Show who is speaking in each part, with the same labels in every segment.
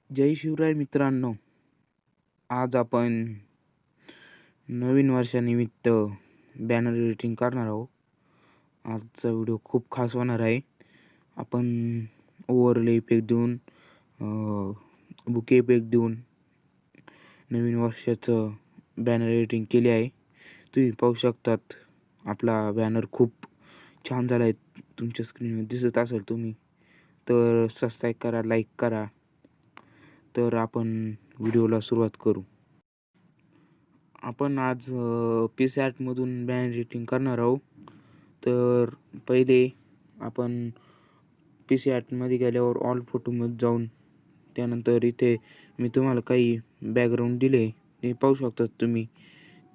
Speaker 1: जय शिवराय मित्रांनो. आज आपण नवीन वर्षानिमित्त बॅनर एडिटिंग करणार आहोत. आजचा व्हिडिओ खूप खास होणार आहे. आपण ओव्हरले इफेक्ट देऊन बुके इफेक्ट देऊन नवीन वर्षाचं बॅनर एडिटिंग केले आहे. तुम्ही पाहू शकतात आपला बॅनर खूप छान झाला आहे. तुमच्या स्क्रीनवर दिसत असेल तुम्ही. तर सबस्क्राईब करा, लाईक करा. तर आपण व्हिडिओला सुरुवात करू. आपण आज पिक्सआर्टमधून बॅनर एडिटिंग करणार आहोत. तर पहिले आपण पिक्सआर्टमध्ये गेल्यावर ऑल फोटोमध्ये जाऊन त्यानंतर इथे मी तुम्हाला काही बॅकग्राऊंड दिले, ते पाहू शकतात तुम्ही.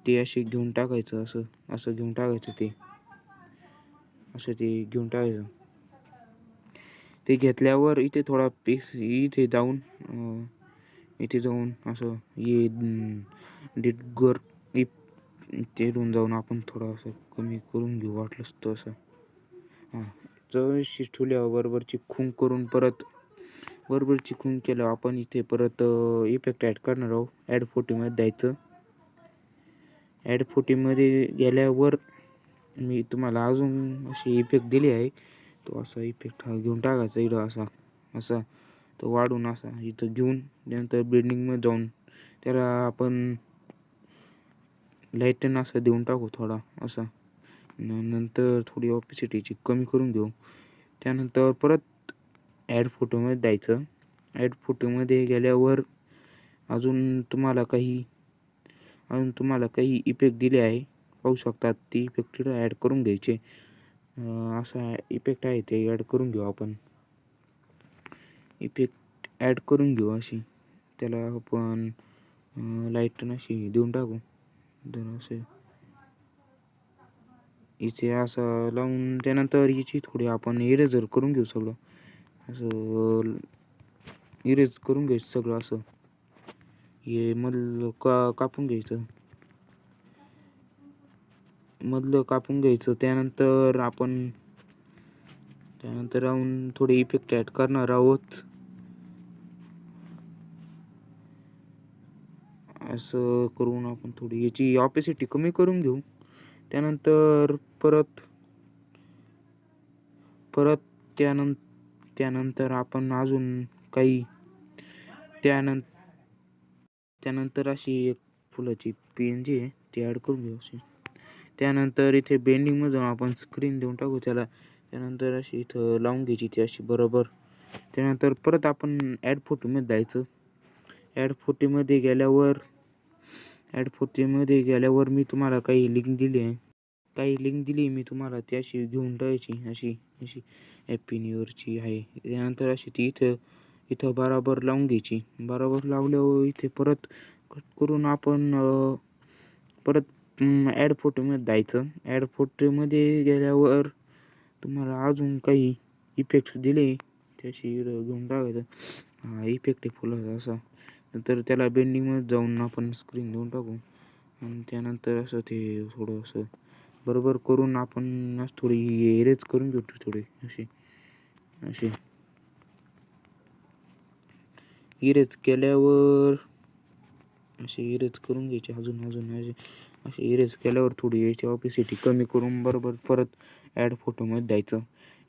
Speaker 1: ते असे घेऊन टाकायचं, असं घेऊन टाकायचं, ते घेऊन टाकायचं. ते घेतल्यावर इथे थोडा इथे जाऊन असं डिटगर तेरून जाऊन आपण थोडंसं कमी करून घेऊ वाटलंच तर असं. चव्वेशी ठेवल्यावर बरोबरची खून करून परत बरोबरची खून केल्यावर आपण इथे परत इफेक्ट ॲड करणार आहोत. ॲड फोटोमध्ये जायचं. ॲड फोटोमध्ये गेल्यावर मी तुम्हाला अजून अशी इफेक्ट दिली आहे. तो असा इफेक्ट घेऊन टाकायचा इथं असा तो वाढून असा इथं घेऊन त्यानंतर ब्लेंडिंगमध्ये जाऊन त्याला आपण लाईटन असं देऊन टाकू थोडा असा. नंतर थोडी ऑपॅसिटीची कमी करून घेऊ. त्यानंतर परत ॲड फोटोमध्ये जायचं. ॲड फोटोमध्ये गेल्यावर अजून तुम्हाला काही इफेक्ट दिले आहे, पाहू शकतात. ती इफेक्ट तिथं ॲड करून घ्यायचे. असा इफेक्ट आहे, ते ॲड करून घेऊ आपण. इफेक्ट ॲड करून घेऊ अशी. त्याला आपण लाईटन अशी देऊन टाकू. तर असे इथे असं लावून त्यानंतर याची थोडी आपण इरेजर करून घेऊ. सगळं असं इरेज करून घ्यायचं सगळं असं. हे मधलं कापून घ्यायचं. त्यानंतर आपण राहून थोडे इफेक्ट ॲड करणार आहोत. असं करून आपण थोडी याची ऑपॅसिटी कमी करून घेऊ. त्यानंतर त्यानंतर आपण अजून काही त्यानंतर अशी एक फुलाची पेन जी आहे ती ॲड करून घेऊ अशी. त्यानंतर इथे बेंडिंगमध्ये जाऊन आपण स्क्रीन देऊन टाकू त्याला. त्यानंतर अशी इथं लावून घ्यायची ती अशी बरोबर. त्यानंतर परत आपण ॲड फोटोमध्ये जायचं. ॲड फोटोमध्ये गेल्यावर मी तुम्हाला काही लिंक दिली मी तुम्हाला, ती अशी घेऊन टाकायची अशी हॅपी न्यू इयरची आहे. त्यानंतर अशी ती इथं बरोबर लावून घ्यायची. बरोबर लावल्यावर इथे परत कट करून आपण परत ॲड फोटोमध्ये जायचं. ॲड फोटोमध्ये गेल्यावर तुम्हाला अजून काही इफेक्ट्स दिले त्याशी घेऊन टाकायचं. इफेक्ट आहे फुलाचा असा. नंतर त्याला बेंडिंगमध्ये जाऊन आपण स्क्रीन देऊन टाकू. आणि त्यानंतर असं ते थोडं असं बरोबर करून आपण असं थोडी इरेज करून घेऊ. थोडी अशी इरेज केल्यावर असे इरेज करून घ्यायचे. अजून असे इरेज केल्यावर थोडी याची ऑपॅसिटी कमी करून बरोबर परत ॲड फोटोमध्ये जायचं.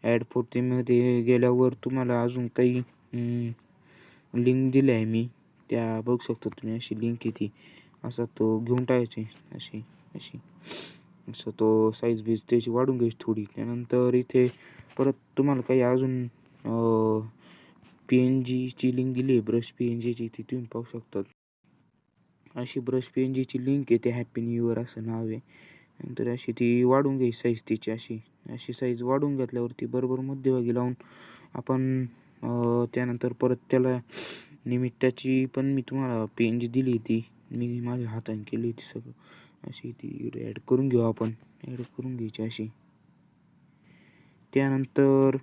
Speaker 1: ॲड फोटोमध्ये गेल्यावर तुम्हाला अजून काही लिंक दिली आहे मी, त्या बघू शकता तुम्ही. अशी लिंक येते असा तो घेऊन टाकायची अशी असं तो साईज बीज त्याची वाढून घ्यायची थोडी. त्यानंतर इथे परत तुम्हाला काही अजून PNGची लिंक दिली आहे, ब्रश PNGची, ती तुम्ही पाहू शकतात. अशी ब्रश PNGची लिंक आहे. ते हॅपी न्यू इयर असं नाव आहे. नंतर अशी ती वाढून घ्यायची साईज तिची अशी साईज वाढून घेतल्यावरती बरोबर मध्यभागी लावून आपण त्यानंतर परत त्याला निमित्ताची पण मी तुम्हाला PNG दिली, ती मी माझ्या हाताने केली ती सगळं. अशी ती ॲड करून घेऊ आपण. ॲड करून घ्यायची अशी. त्यानंतर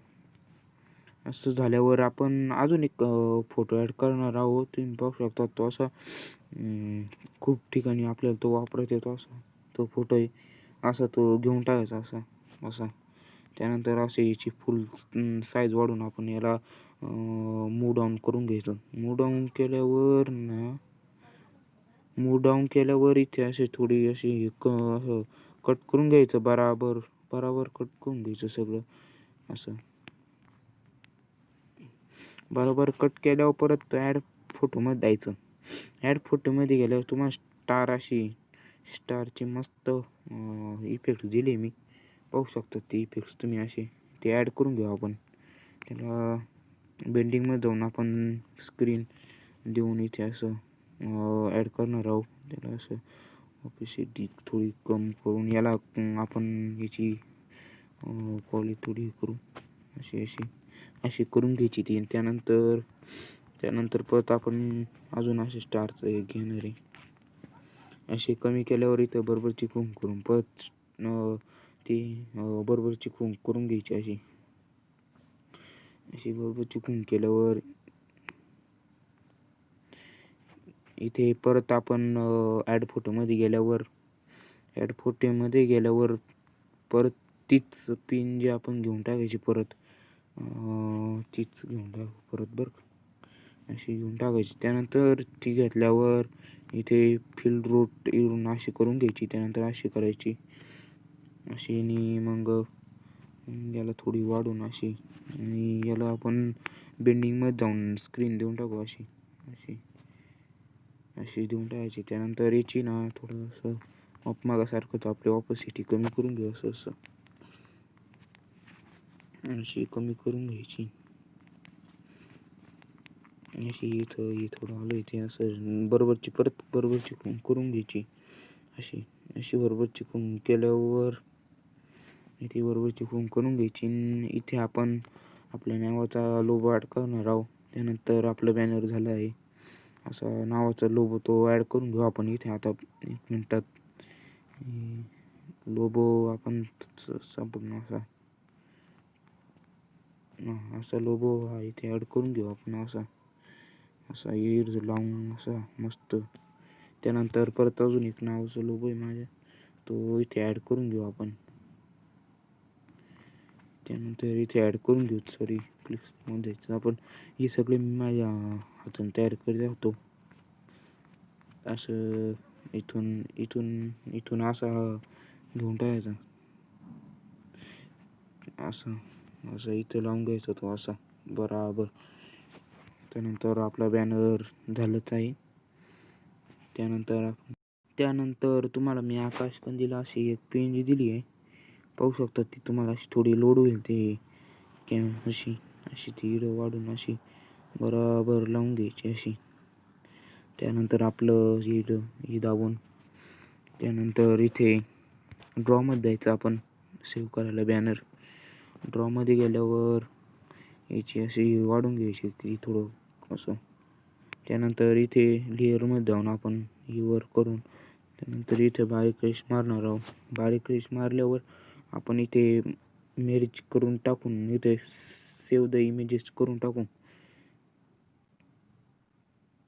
Speaker 1: असं झाल्यावर आपण अजून एक फोटो ॲड करणार आहोत. तुम्ही पाहू शकता. तो असा खूप ठिकाणी आपल्याला तो वापरता येतो असा तो फोटो आहे. असा तो घेऊन टाकायचा असा. त्यानंतर असे याची फुल साईज वाढून आपण याला मूव डाऊन करून घ्यायचं. मूव डाऊन केल्यावर इथे असे थोडी अशी असं कट करून घ्यायचं. बराबर कट करून घ्यायचं सगळं असं. बरोबर कट केल्यावर परत ॲड फोटोमध्ये जायचं. ॲड फोटोमध्ये गेल्यावर तुम्हाला स्टारची मस्त इफेक्ट दिले मी. पाहू शकता ते इफेक्ट्स तुम्ही असे ते ॲड करून घेऊ आपण. त्याला बेंडिंगमध्ये जाऊन आपण स्क्रीन देऊन इथे असं ॲड करणार आहोत. त्याला असं ऑपेसिटी थोडी कमी करून याला आपण याची क्वालिटी थोडी करू अशी करून घ्यायची ती. त्यानंतर परत आपण अजून असे स्टारचं एक घेणार आहे. असे कमी केल्यावर इथं बरोबरची खूण करून परत ती बरोबरची खूण करून घ्यायची अशी बरोबरची खूण केल्यावर इथे परत आपण ॲड फोटोमध्ये गेल्यावर परत तीच पिन जी आपण घेऊन टाकायची परत तीच घेऊन टाकू परत बरं का. अशी घेऊन टाकायची. त्यानंतर ती घेतल्यावर इथे फिल रूट येऊन अशी करून घ्यायची. त्यानंतर अशी करायची अशी आणि मग याला थोडी वाढून अशी आणि याला आपण बेंडिंगमध्ये जाऊन स्क्रीन देऊन टाकू अशी देऊन टाकायची. त्यानंतर याची ना थोडंसं मागासारखं आपली ऑपोसिटी कमी करून घेऊ असं अशी कमी करून घ्यायची. अशी इथं थोडं आलं इथे असं बरोबरची खूण करून घ्यायची. अशी बरोबरची खूण केल्यावर इथे बरोबरची खूण करून घ्यायची. इथे आपण आपल्या नावाचा लोगो ॲड करणार आहोत. त्यानंतर आपलं बॅनर झालं आहे. असा नावाचा लोगो तो ॲड करून घेऊ आपण इथे. आता 1 मिनिटात लोगो आपण संपूर्ण असा लोगो हा इथे ॲड करून घेऊ आपण असा इयर्स लावून असा मस्त. त्यानंतर परत अजून एक नावाचा लोगो आहे माझ्या, तो इथे ॲड करून घेऊ आपण. त्यानंतर इथे ॲड करून घेऊ. सॉरी प्लिक्समध्ये आपण हे सगळे मी माझ्या हाताने तयार करत होतो. असं इथून असा घेऊन टाकायचा असं इथं लावून घ्यायचा तो असा बराबर. त्यानंतर आपला बॅनर झालंच आहे. त्यानंतर तुम्हाला मी आकाशकंदील अशी एक पेन जी दिली आहे पाहू शकता. ती तुम्हाला अशी थोडी लोड होईल ते अशी ती वाढून अशी बराबर लावून घ्यायची अशी. त्यानंतर आपलं ही दाबून त्यानंतर इथे ड्रॉमध्ये जायचं आपण सेव्ह करायला बॅनर. ड्रॉमध्ये गेल्यावर याची अशी वाढून घ्यायची ती थोडं असं. त्यानंतर इथे लेअरमध्ये जाऊन आपण ही वर करून त्यानंतर इथे बारीक रेष मारणार आहोत. बारीक रेष मारल्यावर आपण इथे मेर्ज करून टाकून इथे सेव्ह द इमेजेस करून टाकू.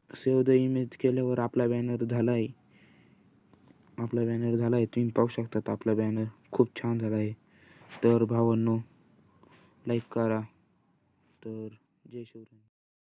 Speaker 1: सेव्ह द इमेज केल्यावर आपला बॅनर झाला आहे. तुम्ही पाहू शकतात आपला बॅनर खूप छान झाला आहे. तर भावांनो लाईक करा. तर जय शिवराय.